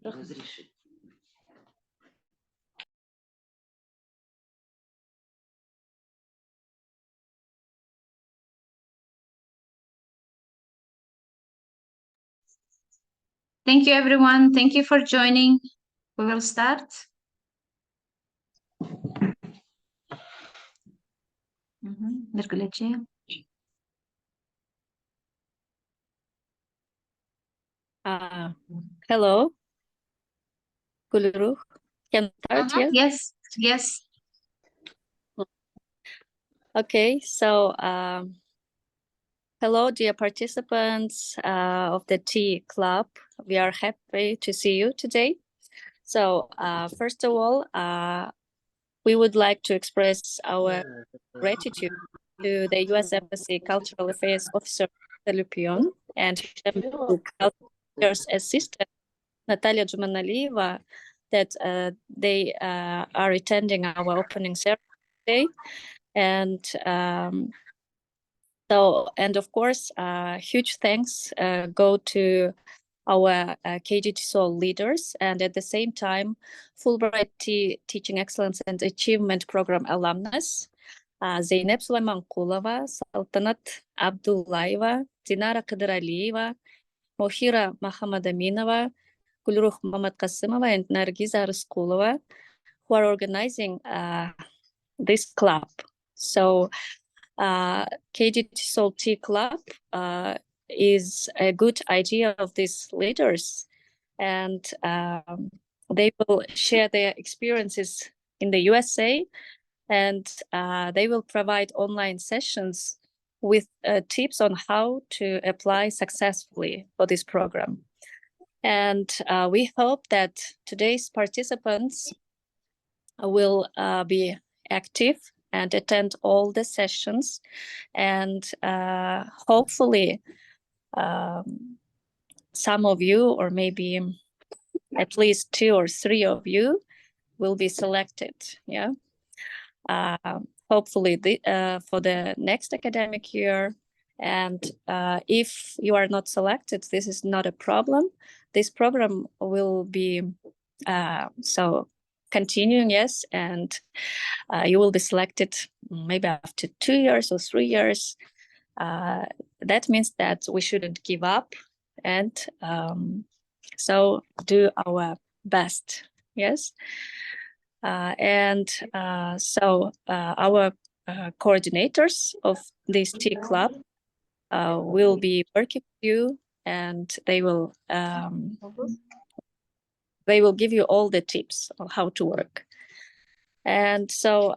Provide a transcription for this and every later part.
Thank you, everyone. Thank you for joining. We will start. Hello. Gulruh. Can start, yes? Yes, yes. Okay, so hello, dear participants of the Tea Club. We are happy to see you today. So first of all, we would like to express our gratitude to the U.S. Embassy Cultural Affairs Officer, Lupion, and Cultural Affairs Assistant, Natalia Jumanalieva, that they are attending our opening ceremony today. And and of course, huge thanks go to our KGTESOL leaders, and at the same time, Fulbright Teaching Excellence and Achievement Program alumnus, Zeynep Suleymankulova, Saltanat Abdullaeva, Dinara Kadiralieva, Mohira Mahamadaminova, Gulruh Mamadqasimova, and Nargiza Raskulova, who are organizing this club. So KGTESOL Tea Club is a good idea of these leaders, and they will share their experiences in the USA, and they will provide online sessions with tips on how to apply successfully for this program. And we hope that today's participants will be active and attend all the sessions, and hopefully some of you, or maybe at least 2 or 3 of you, will be selected. Yeah, hopefully for the next academic year. And if you are not selected, this is not a problem. This program will be so continuing, yes, and you will be selected maybe after 2 years or 3 years. That means that we shouldn't give up, and so do our best, yes. So our coordinators of this Tea Club will be working with you, and they will give you all the tips on how to work. And so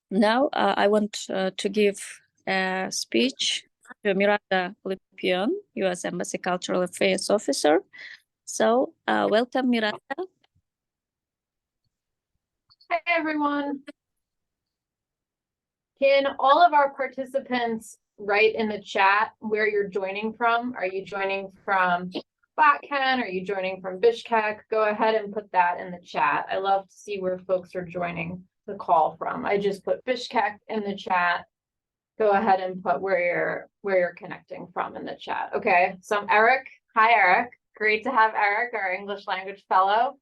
now I want to give a speech to Miranda Lipion, U.S. Embassy Cultural Affairs Officer. So welcome, Miranda. Hi, everyone. Can all of our participants write in the chat where you're joining from? Are you joining from Batken? Are you joining from Bishkek? Go ahead and put that in the chat. I love to see where folks are joining the call from. I just put Bishkek in the chat. Go ahead and put where you're connecting from in the chat. Okay, so I'm Eric. Hi, Eric. Great to have Eric, our English language fellow,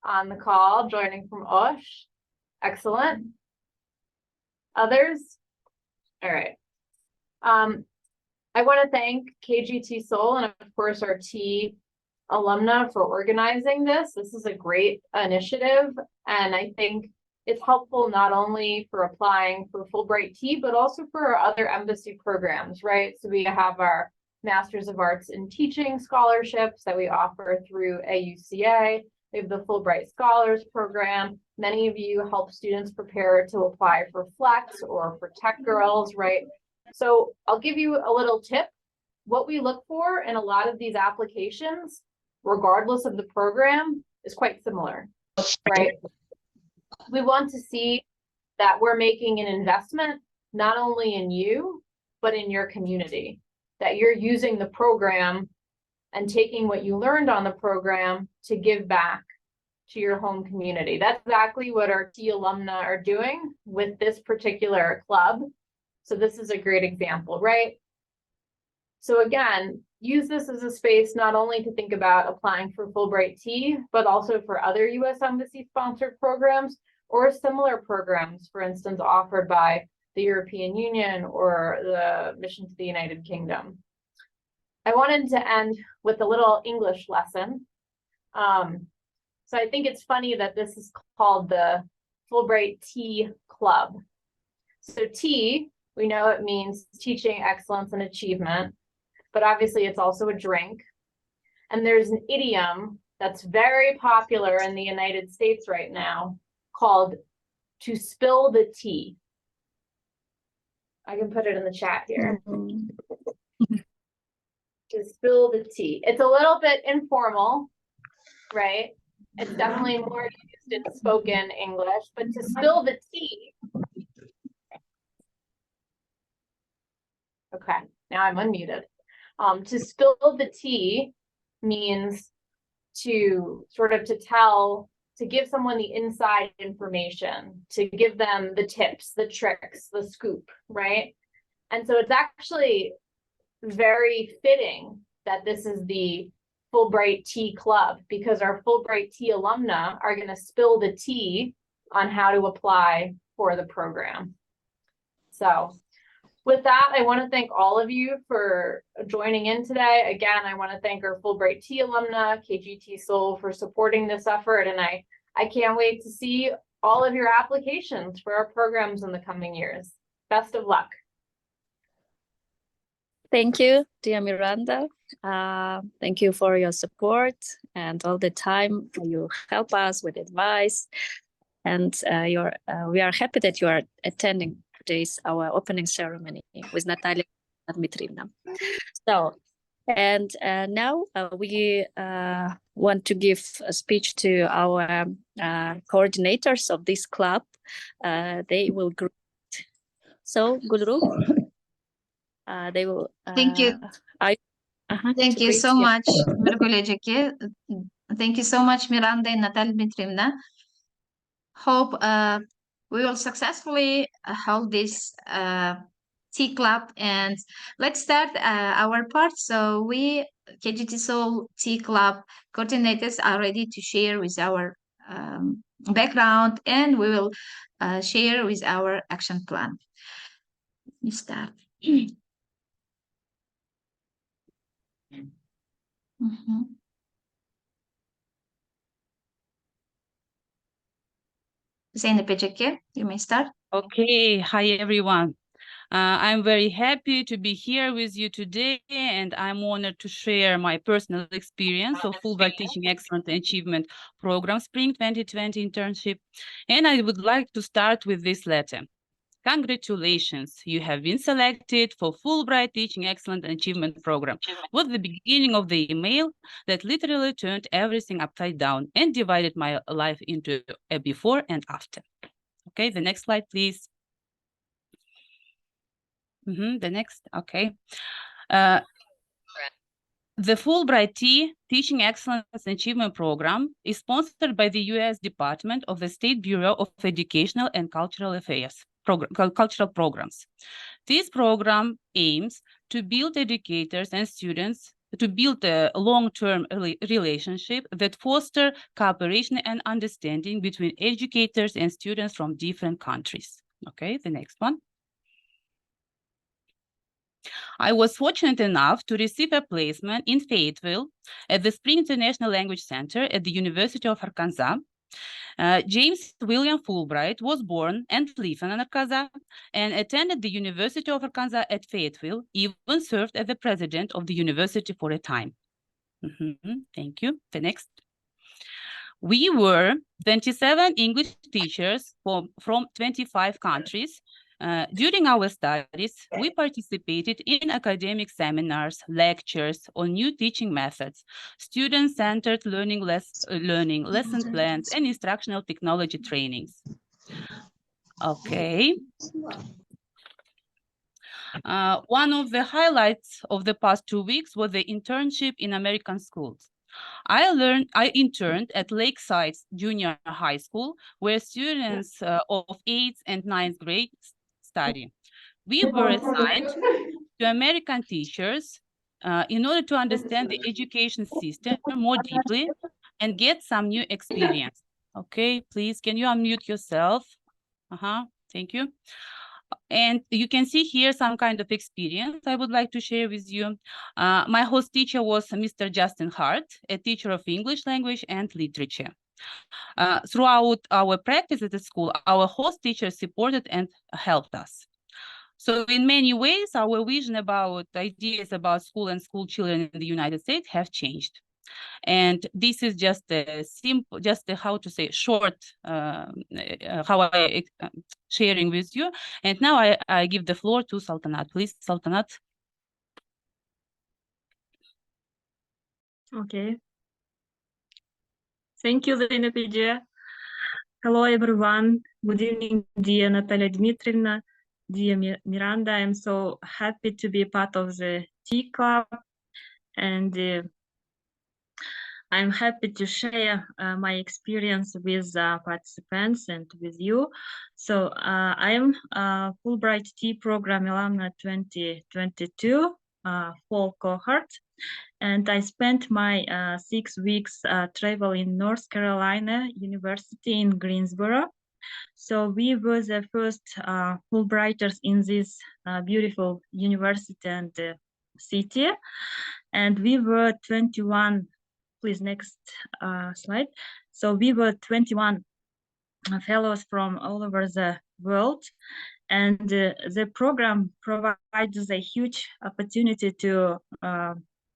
on the call, joining from Osh. Excellent. Others? All right. I want to thank KGTESOL and of course our Tea alumna for organizing this. This is a great initiative, and I think it's helpful not only for applying for Fulbright Tea, but also for our other embassy programs, right? So we have our Masters of Arts in Teaching scholarships that we offer through AUCA. We have the Fulbright Scholars Program. Many of you help students prepare to apply for Flex or for Tech Girls, right? So I'll give you a little tip. What we look for in a lot of these applications, regardless of the program, is quite similar, right? We want to see that we're making an investment not only in you, but in your community, that you're using the program and taking what you learned on the program to give back to your home community. That's exactly what our Tea alumni are doing with this particular club. So this is a great example, right? So again, use this as a space not only to think about applying for Fulbright Tea, but also for other U.S. Embassy sponsored programs or similar programs, for instance, offered by the European Union or the Mission to the United Kingdom. I wanted to end with a little English lesson. So I think it's funny that this is called the Fulbright Tea Club. So tea, we know it means teaching excellence and achievement, but obviously it's also a drink. And there's an idiom that's very popular in the United States right now called to spill the tea. I can put it in the chat here. To spill the tea. It's a little bit informal, right? It's definitely more used in spoken English, but to spill the tea. Okay, now I'm unmuted. To spill the tea means to sort of to give someone the inside information, to give them the tips, the tricks, the scoop, right? And so it's actually very fitting that this is the Fulbright Tea Club, because our Fulbright Tea alumna are going to spill the tea on how to apply for the program. So with that, I want to thank all of you for joining in today. Again, I want to thank our Fulbright Tea alumna, KGTESOL, for supporting this effort. And I can't wait to see all of your applications for our programs in the coming years. Best of luck. Thank you, dear Miranda. Thank you for your support and all the time you help us with advice. And we are happy that you are attending today's our opening ceremony with Natalia Dmitrievna. So, and now we want to give a speech to our coordinators of this club. They will greet. So, Gulru. They will. Thank you. Thank you so much, Thank you so much, Miranda and Natalia Dmitrievna. Hope we will successfully hold this tea club, and let's start our part. So we, KGTESOL Tea Club coordinators, are ready to share with our background, and we will share with our action plan. You start. Zeynep Eceke, you may start. Okay, hi everyone. I'm very happy to be here with you today, and I'm honored to share my personal experience of Fulbright Teaching Excellence Achievement Program Spring 2020 internship. And I would like to start with this letter. Congratulations, you have been selected for Fulbright Teaching Excellence Achievement Program. Was the beginning of the email that literally turned everything upside down and divided my life into a before and after. Okay, the next slide, please. The next, okay. The Fulbright Teaching Excellence Achievement Program is sponsored by the U.S. Department of the State Bureau of Educational and Cultural Affairs, cultural programs. This program aims to build educators and students to build a long-term relationship that foster cooperation and understanding between educators and students from different countries. Okay, the next one. I was fortunate enough to receive a placement in Fayetteville at the Spring International Language Center at the University of Arkansas. James William Fulbright was born and lived in Arkansas and attended the University of Arkansas at Fayetteville, even served as the president of the university for a time. Thank you. The next. We were 27 English teachers from 25 countries. During our studies, we participated in academic seminars, lectures on new teaching methods, student-centered learning, lesson plans, and instructional technology trainings. Okay. One of the highlights of the past 2 weeks was the internship in American schools. I interned at Lakeside Junior High School, where students of 8th and 9th grade study. We were assigned to American teachers in order to understand the education system more deeply and get some new experience. Okay, please, can you unmute yourself? Thank you. And you can see here some kind of experience I would like to share with you. My host teacher was Mr. Justin Hart, a teacher of English language and literature. Throughout our practice at the school, our host teacher supported and helped us. So in many ways, our vision about ideas about school and school children in the United States have changed. And this is just a simple, how to say, short, how I sharing with you. And now I give the floor to Saltanat. Please, Saltanat. Okay. Thank you, Zainab. Hello, everyone. Good evening, dear Natalia Dmitrievna, dear Miranda. I'm so happy to be part of the Tea Club, and I'm happy to share my experience with participants and with you. So I'm Fulbright Tea Program Alumna 2022 fall cohort. And I spent my 6 weeks travel in North Carolina University in Greensboro. So we were the first Fulbrighters in this beautiful university and city. And we were 21, please next slide. So we were 21 fellows from all over the world. And the program provides a huge opportunity to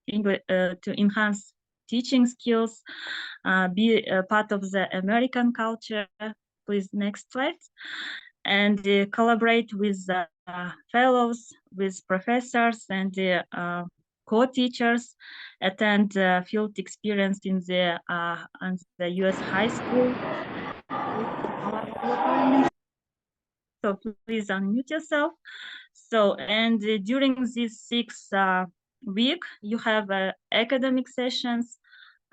enhance teaching skills, be a part of the American culture. Please, next slide. And collaborate with fellows, with professors and co-teachers, attend field experience in the U.S. high school. So please unmute yourself. So, and during these 6 weeks, you have academic sessions,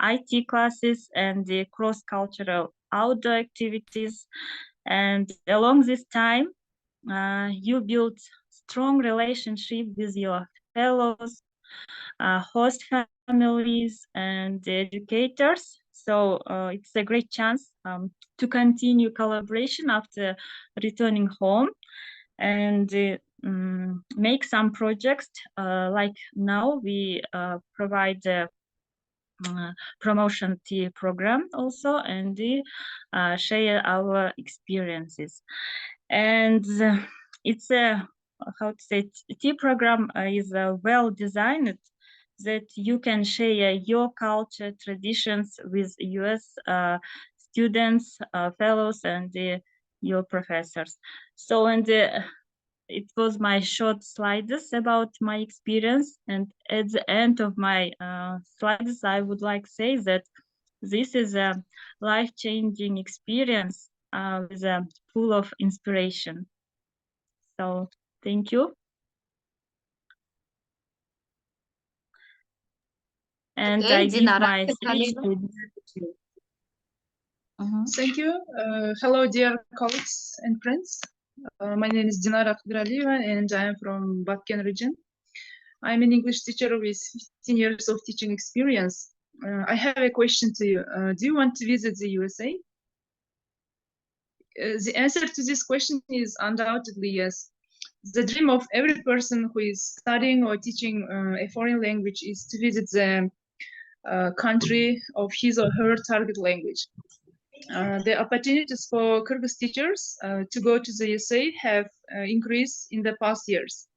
IT classes, and the cross-cultural outdoor activities. And along this time, you build strong relationship with your fellows, host families, and educators. So it's a great chance to continue collaboration after returning home and make some projects. Like now we provide a promotion tea program also, and share our experiences. And it's a, how to say, tea program is well designed that you can share your culture, traditions with US students, fellows, and your professors. So, and it was my short slides about my experience. And at the end of my slides, I would like to say that this is a life-changing experience with full of inspiration. So thank you. And Okay, I give Dinara, my please. speech to Thank you. Hello, dear colleagues and friends. My name is Dinara Khudralieva, and I am from Batken region. I'm an English teacher with 15 years of teaching experience. I have a question to you. Do you want to visit the USA? The answer to this question is undoubtedly yes. The dream of every person who is studying or teaching a foreign language is to visit the country of his or her target language. The opportunities for Kyrgyz teachers to go to the USA have increased in the past years.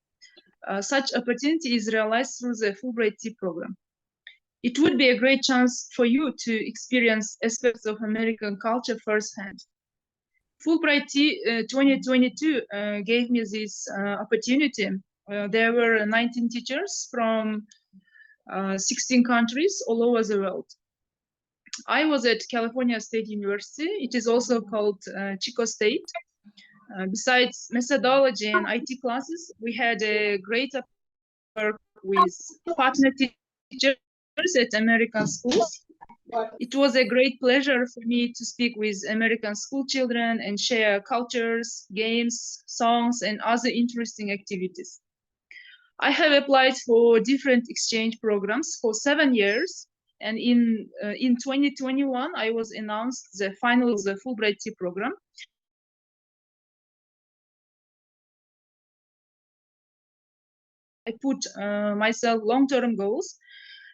Such opportunity is realized through the Fulbright Tea program. It would be a great chance for you to experience aspects of American culture firsthand. Fulbright Tea 2022 gave me this opportunity. There were 19 teachers from 16 countries all over the world. I was at California State University. It is also called Chico State. Besides methodology and IT classes, we had a great work with partner teachers at American schools. It was a great pleasure for me to speak with American school children and share cultures, games, songs, and other interesting activities. I have applied for different exchange programs for 7 years. And in 2021, I was announced the final of the Fulbright Tea program. I put myself long-term goals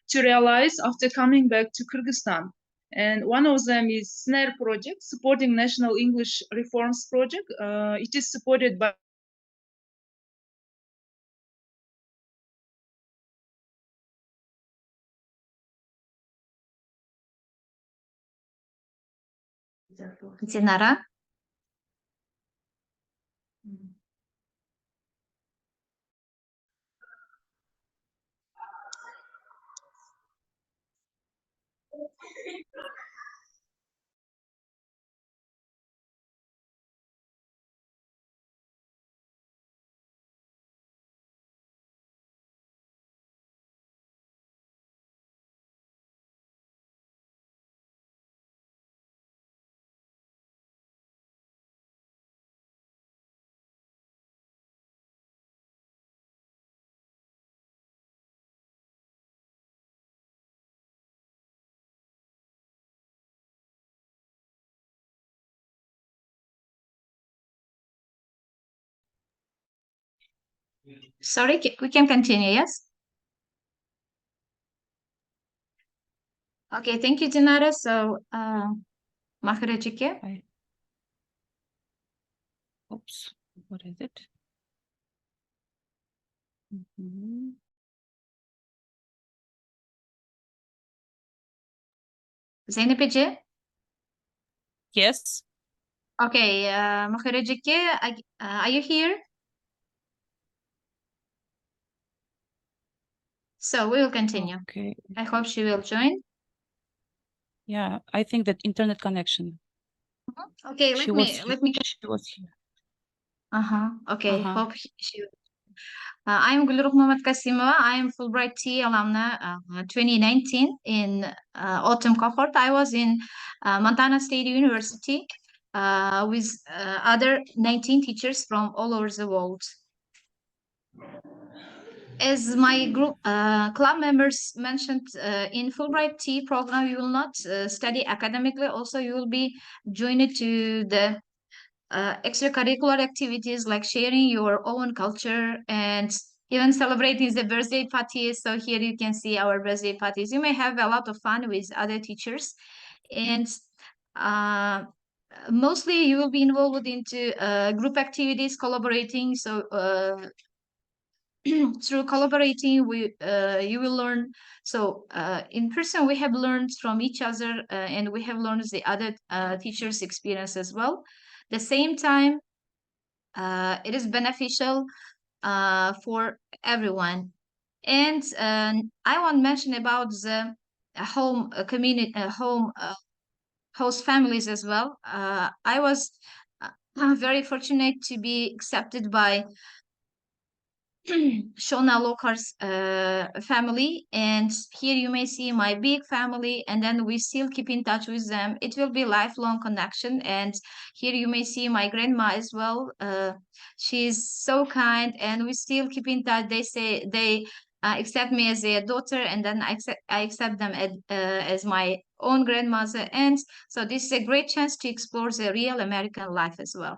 to realize after coming back to Kyrgyzstan. And one of them is SNARE project, supporting National English Reforms Project. It is supported by Dinara. Sorry, we can continue, yes? Okay, thank you, Dinara. So, Mahrejike. Oops, what is it? Mhm. Zeynep Ece. Yes. Okay, Mahrejike, are you here? So we will continue. Okay. I hope she will join. Yeah, I think that internet connection. Okay, She let me. She was here. Okay, Uh-huh. hope she. I'm Gulruh Mohamed Kasimova. I am Fulbright Tea alumna 2019 in autumn cohort. I was in Montana State University with other 19 teachers from all over the world. As my group club members mentioned, in Fulbright Tea program, you will not study academically. Also, you will be joined to the extracurricular activities like sharing your own culture and even celebrating the birthday parties. So here you can see our birthday parties. You may have a lot of fun with other teachers, and mostly you will be involved into group activities, collaborating. So through collaborating, you will learn. So in person, we have learned from each other, and we have learned the other teachers' experience as well. The same time, it is beneficial for everyone. And I want to mention about the home community, home host families as well. I was very fortunate to be accepted by Shona Lokar's family, and here you may see my big family, and then we still keep in touch with them. It will be lifelong connection, and here you may see my grandma as well. She's so kind, and we still keep in touch. They say they accept me as their daughter, and then I accept them as my own grandmother, and so this is a great chance to explore the real American life as well.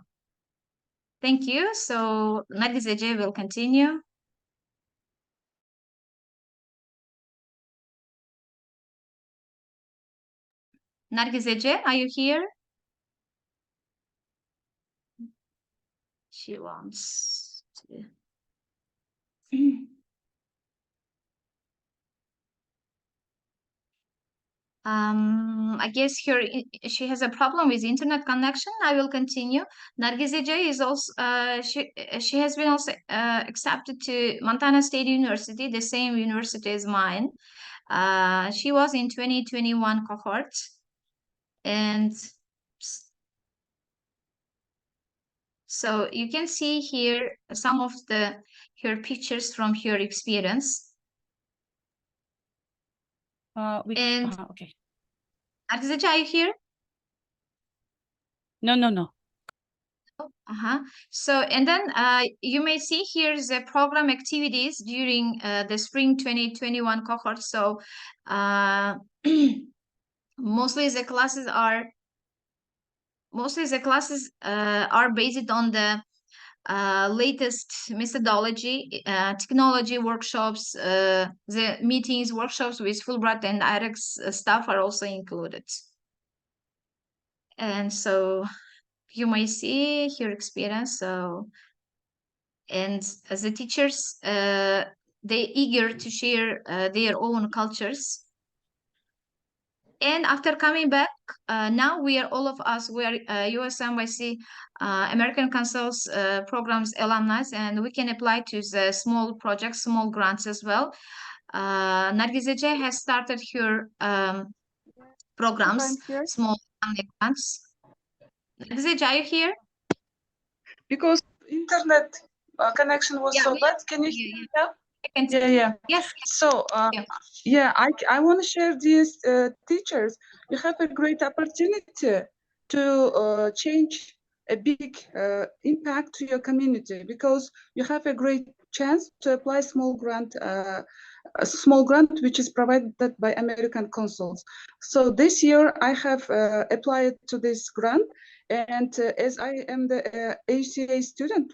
Thank you. So Nargis Ece will continue. Nargis Ece, are you here? She wants to. I guess she has a problem with internet connection. I will continue. Nargis Ece is also she has been also accepted to Montana State University, the same university as mine. She was in 2021 cohort, and so you can see here some of her pictures from her experience. Okay. Nargis Ece, are you here? No. So, and then you may see here the program activities during the spring 2021 cohort. So, mostly the classes are based on the latest methodology, technology workshops, the meetings, workshops with Fulbright and IREX staff are also included. And so you may see your experience. So, and as the teachers, they eager to share their own cultures. And after coming back, now we are all of us, we are US Embassy, American Consuls programs alumni, and we can apply to the small projects, small grants as well. Nargizece has started her programs, small grants. Nargizece, are you here? Because internet connection was so bad. Can you hear me now? Yeah. Yes. So, I want to share these teachers. You have a great opportunity to change a big impact to your community because you have a great chance to apply a small grant which is provided by American consuls. So this year I have applied to this grant, and as I am the ACA student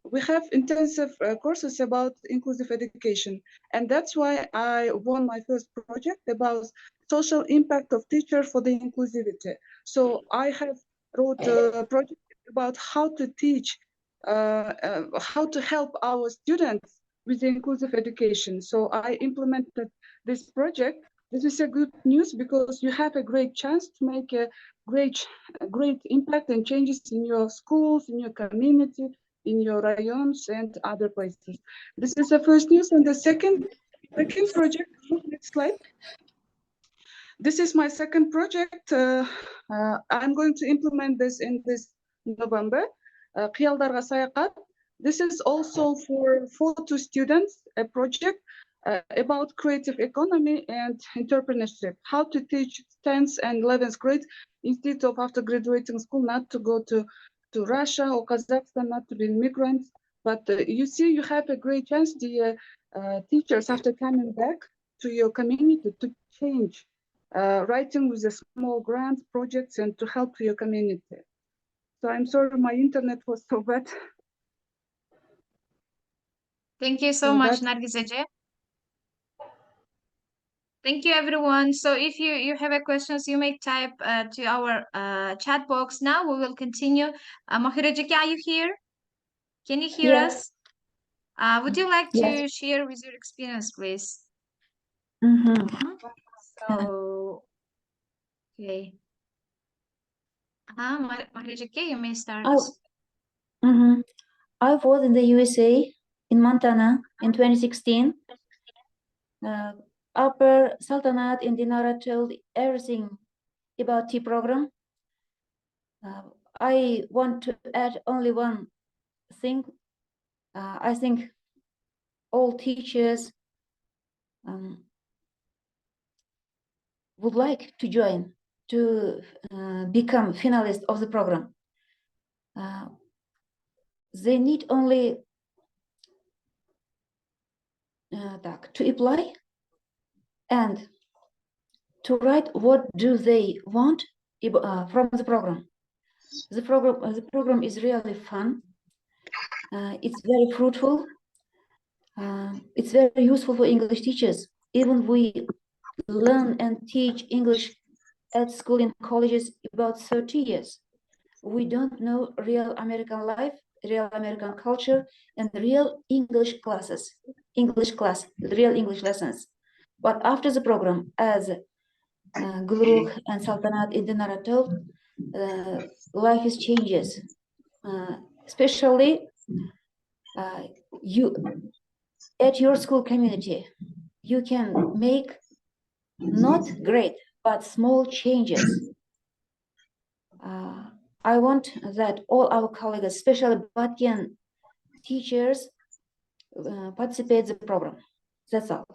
we have intensive courses about inclusive education. And that's why I won my first project about social impact of teacher for the inclusivity. So I have wrote a project about how to teach, how to help our students with inclusive education. So I implemented this project. This is a good news because you have a great chance to make a great impact and changes in your schools, in your community, in your rayons and other places. This is the first news. And the second project, next slide. This is my second project. I'm going to implement this in this November. Qiyaldарға Sayaqat. This is also for photo students, a project about creative economy and entrepreneurship. How to teach 10th and 11th grade instead of after graduating school, not to go to Russia or Kazakhstan, not to be immigrants. But you see, you have a great chance, the teachers, after coming back to your community, to change writing with the small grants, projects, and to help your community. So I'm sorry, my internet was so bad. Thank you so much, Nargizece. Thank you, everyone. So if you have a questions, you may type to our chat box. Now we will continue. Mahirajiki, are you here? Can you hear us? Would you like to share with your experience, please? So, okay. Mahirajiki, you may start. I was in the USA, in Montana, in 2016. Upper Sultanate in Dinara told everything about tea program. I want to add only one thing. I think all teachers would like to join to become finalists of the program. They need only to apply and to write what do they want from the program. The program is really fun. It's very fruitful. It's very useful for English teachers. Even we learn and teach English at school and colleges about 30 years. We don't know real American life, real American culture, and real English classes, real English lessons. But after the program, as Gulruh and Saltanat in Dinara told, life is changes. Especially you at your school community, you can make not great, but small changes. I want that all our colleagues, especially Batyan teachers, participate in the program. That's all.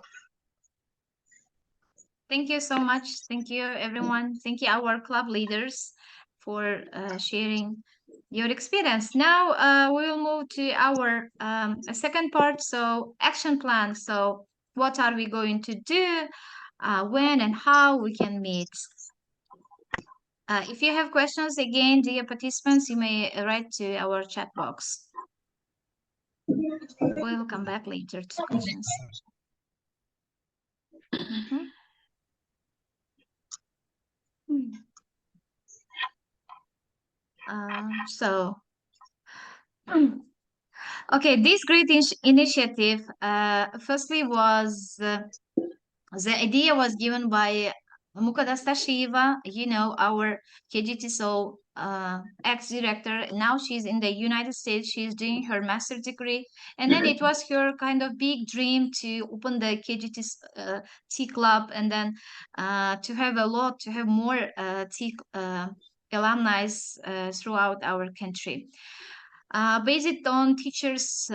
Thank you so much. Thank you, everyone. Thank you, our club leaders, for sharing your experience. Now we will move to our second part, so action plan. So what are we going to do, when and how we can meet? If you have questions, again, dear participants, you may write to our chat box. We'll come back later to questions. So, okay, this great initiative, firstly was, the idea was given by Mukadasta Shiva, you know, our KGTESOL ex-director. Now she's in the United States. She's doing her master's degree. And then it was her kind of big dream to open the KGT Tea Club, and then to have more tea alumni throughout our country. Based on teachers'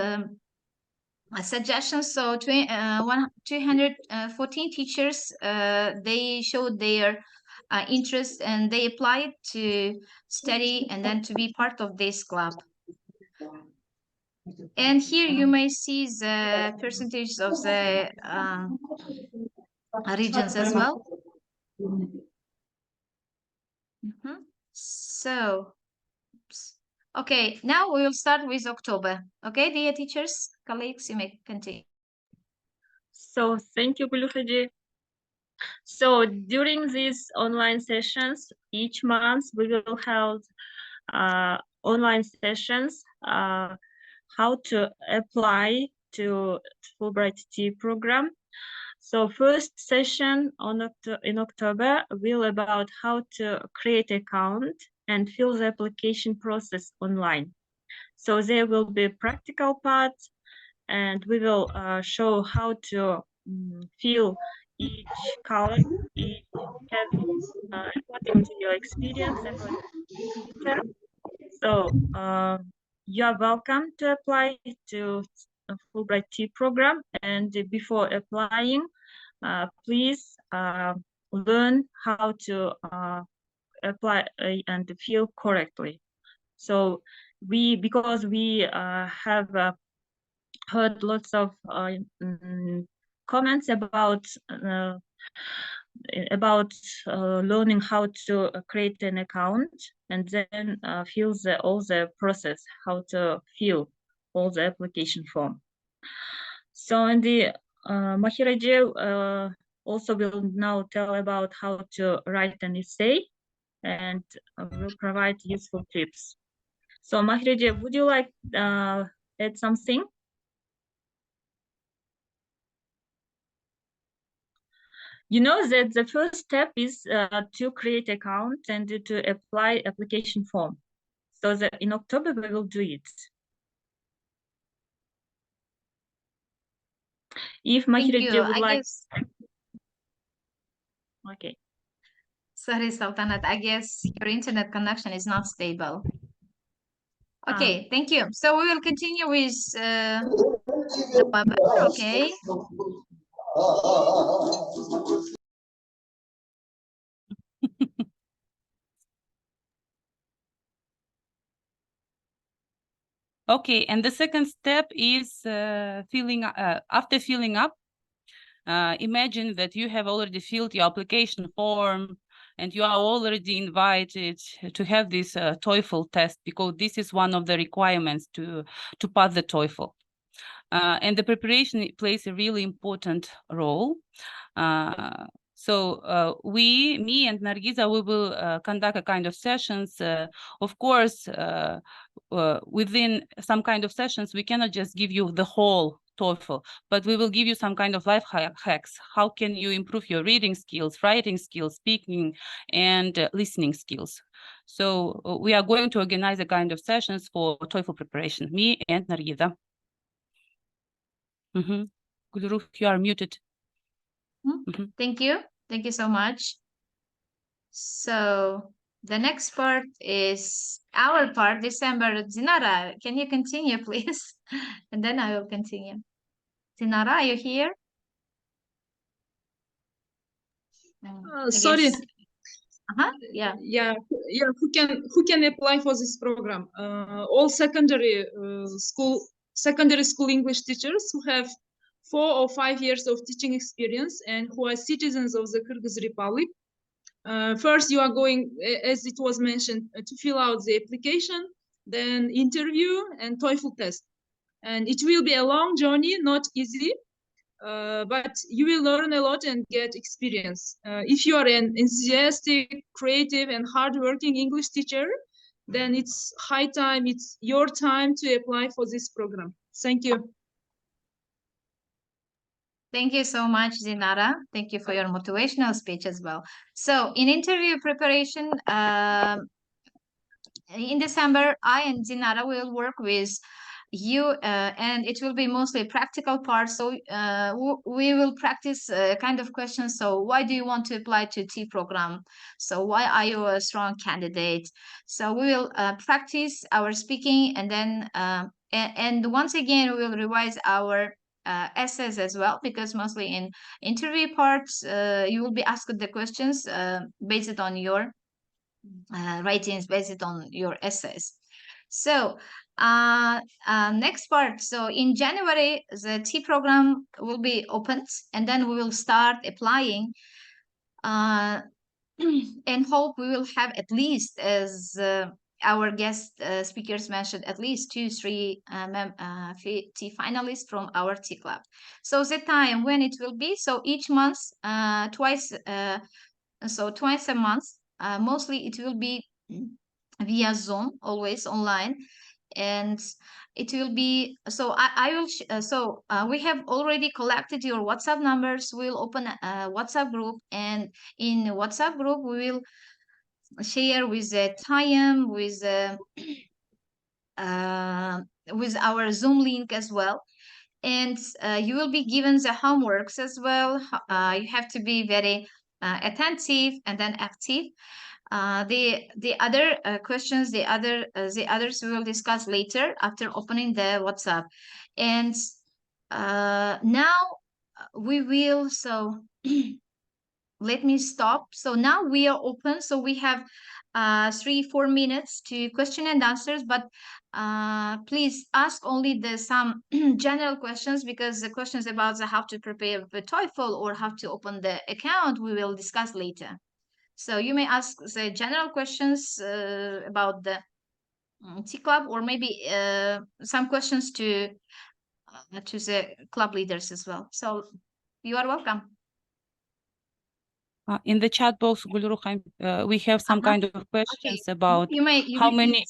suggestions, so 214 teachers, they showed their interest, and they applied to study and then to be part of this club. And here you may see the percentage of the regions as well. So, okay, now we will start with October. Okay, dear teachers, colleagues, you may continue. So thank you, Gülüfeci. So during these online sessions, each month we will hold online sessions, how to apply to Fulbright Tea program. So first session in October will about how to create account and fill the application process online. So there will be practical parts, and we will show how to fill each column, each according to your experience, according to your. So you are welcome to apply to a Fulbright Tea program, and before applying, please learn how to apply and fill correctly. So because we have heard lots of comments about learning how to create an account and then fill all the process, how to fill all the application form. So in the Mahiraji also will now tell about how to write an essay, and will provide useful tips. So Mahiraji, would you like add something? You know that the first step is to create account and to apply application form. So that in October we will do it. If Mahiraji would like. Okay. Sorry, Sultanat, I guess your internet connection is not stable. Okay, thank you. So we will continue with the webinar, okay? Okay, and the second step is filling. After filling up, imagine that you have already filled your application form, and you are already invited to have this TOEFL test, because this is one of the requirements to pass the TOEFL. And the preparation plays a really important role. So me and Nargiza, we will conduct a kind of sessions. Of course, within some kind of sessions, we cannot just give you the whole TOEFL, but we will give you some kind of life hacks. How can you improve your reading skills, writing skills, speaking, and listening skills? So we are going to organize a kind of sessions for TOEFL preparation, me and Nargiza. Gulruh, you are muted. Thank you. Thank you so much. So the next part is our part, December. Zinara, can you continue, please? And then I will continue. Zinara, are you here? Sorry. Yeah. Yeah, who can apply for this program? All secondary school English teachers who have 4 or 5 years of teaching experience and who are citizens of the Kyrgyz Republic. First, you are going, as it was mentioned, to fill out the application, then interview and TOEFL test. And it will be a long journey, not easy. But you will learn a lot and get experience. If you are an enthusiastic, creative, and hardworking English teacher, then it's high time, it's your time to apply for this program. Thank you. Thank you so much, Zinara. Thank you for your motivational speech as well. So in interview preparation, in December, I and Zinara will work with you, and it will be mostly practical part. So we will practice kind of questions. So why do you want to apply to T program? So why are you a strong candidate? So we will practice our speaking, and then and once again we will revise our essays as well, because mostly in interview parts you will be asked the questions based on your writings, based on your essays. So next part. So in January, the T program will be opened, and then we will start applying. And hope we will have at least, as our guest speakers mentioned, at least 2-3 T finalists from our T club. So the time when it will be, so each month, twice a month. Mostly it will be via Zoom, always online, and it will be, so I will we have already collected your WhatsApp numbers. We'll open a WhatsApp group, and in the WhatsApp group we will share with the time, with our Zoom link as well. And you will be given the homeworks as well. You have to be very attentive and then active. The other questions, the others we will discuss later after opening the WhatsApp. And now we will, so let me stop. So now we are open. So we have 3-4 minutes to question and answers, but please ask only some general questions, because the questions about how to prepare the TOEFL or how to open the account we will discuss later. So you may ask the general questions about the T club, or maybe some questions to the club leaders as well. So you are welcome. In the chat box, Gulruh, we have some kind of questions about how many.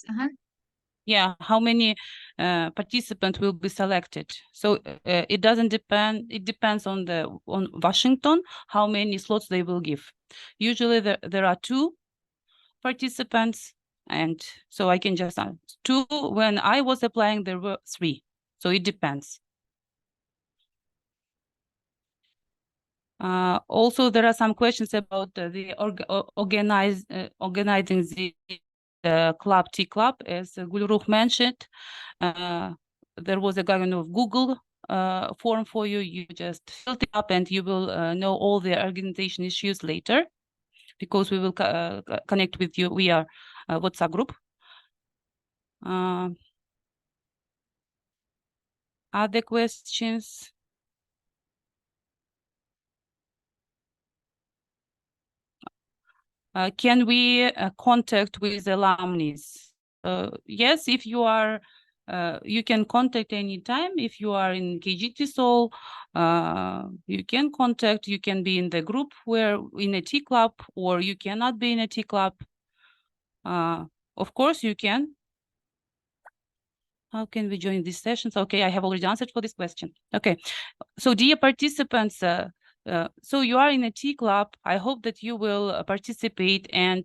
Yeah, how many participants will be selected. So it doesn't depend. It depends on Washington how many slots they will give. Usually there are 2 participants, and so I can just 2. When I was applying, there were 3. So it depends. Also, there are some questions about the organizing the club, T club. As Gulruh mentioned, there was a kind of Google form for you. You just filled it up, and you will know all the organization issues later, because we will connect with you via WhatsApp group. Other questions? Can we contact with alumni? Yes, if you are, you can contact anytime. If you are in KGTESOL, you can contact. You can be in the group where in a T club, or you cannot be in a T club. Of course, you can. How can we join these sessions? Okay, I have already answered for this question. Okay, so dear participants, so you are in a T club. I hope that you will participate, and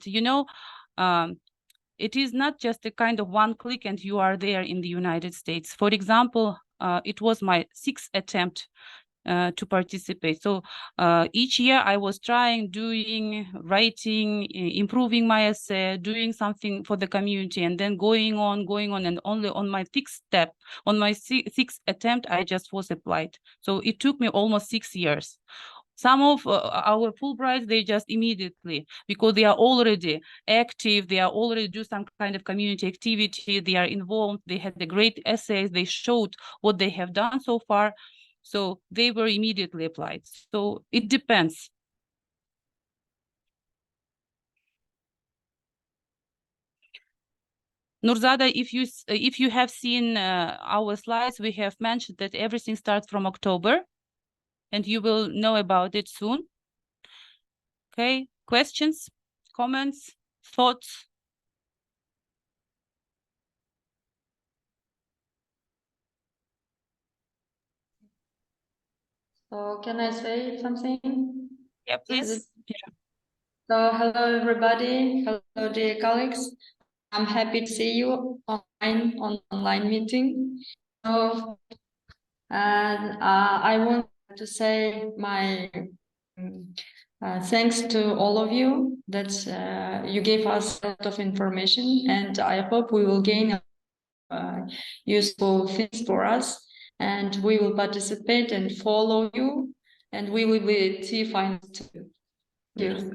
it is not just a kind of one click and you are there in the United States. For example, it was my 6th attempt to participate. So each year I was doing, writing, improving my essay, doing something for the community, and then going on, and only on my 6th attempt, I just was applied. So it took me almost 6 years. Some of our Fulbrights, they just immediately, because they are already active, they are already do some kind of community activity, they are involved, they had the great essays, they showed what they have done so far. So they were immediately applied. So it depends. Nurzada, if you have seen our slides, we have mentioned that everything starts from October, and you will know about it soon. Okay, questions, comments, thoughts? So can I say something? Yeah, please. So hello everybody, hello dear colleagues. I'm happy to see you online meeting. So I want to say my thanks to all of you that you gave us a lot of information, and I hope we will gain useful things for us, and we will participate and follow you, and we will be tea finals too. Yes.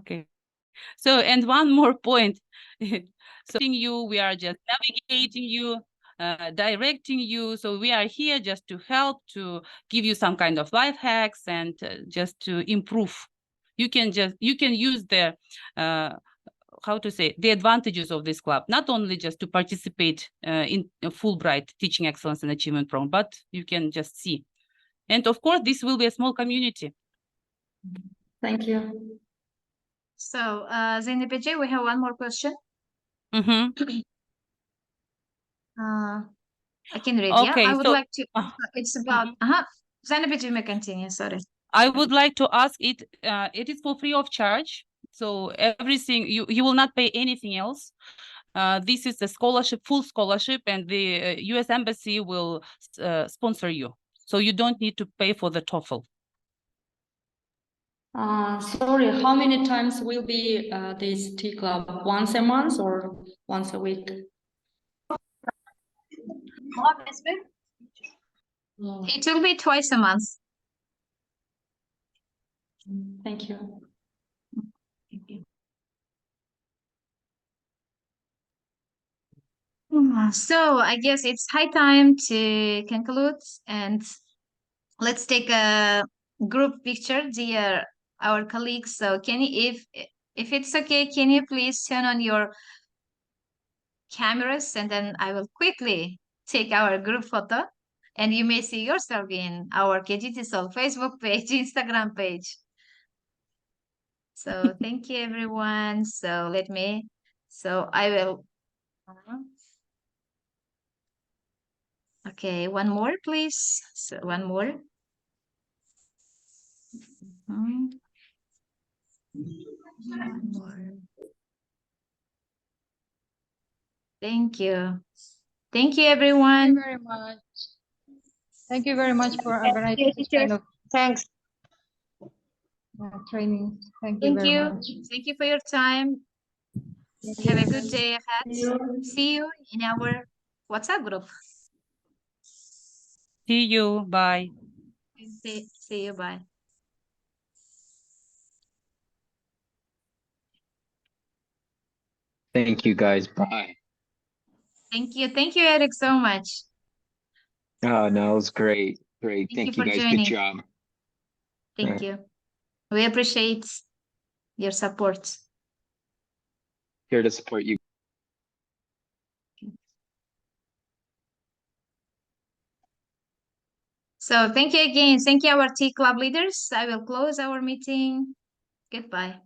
Okay. So, and one more point. So we are just navigating you, directing you. So we are here just to help, to give you some kind of life hacks, and just to improve. You can use the how to say, the advantages of this club, not only just to participate in a Fulbright Teaching Excellence and Achievement Program, but you can just see. And of course, this will be a small community. Thank you. So, Zeynep Ece, we have one more question. Mm-hmm. I can read, Okay, yeah? I would so, like to, it's about, Zeynep Ece, you may continue, sorry. I would like to ask it, it is for free of charge. So everything, you will not pay anything else. This is a scholarship, full scholarship, and the US Embassy will sponsor you. So you don't need to pay for the TOEFL. Sorry, how many times will be this tea club? Once a month or once a week? It will be twice a month. Thank you. So I guess it's high time to conclude, and let's take a group picture, dear our colleagues. So can you, if it's okay, can you please turn on your cameras, and then I will quickly take our group photo, and you may see yourself in our KGTESOL Facebook page, Instagram page. So thank you, everyone. So I will. Okay, one more, please. So one more. One more. Thank you. Thank you, everyone. Thank you very much. Thank you very much for organizing this kind of training. Thank you very much. Thank you for your time. Have a good day ahead. See you in our WhatsApp group. See you. Bye. See you. Bye. Thank you, guys. Bye. Thank you. Thank you, Eric, so much. Oh, no, it was great. Great. Thank you Thank you, for guys. joining. Good job. Thank you. We appreciate your support. Here to support you. So thank you again. Thank you, our tea club leaders. I will close our meeting. Goodbye.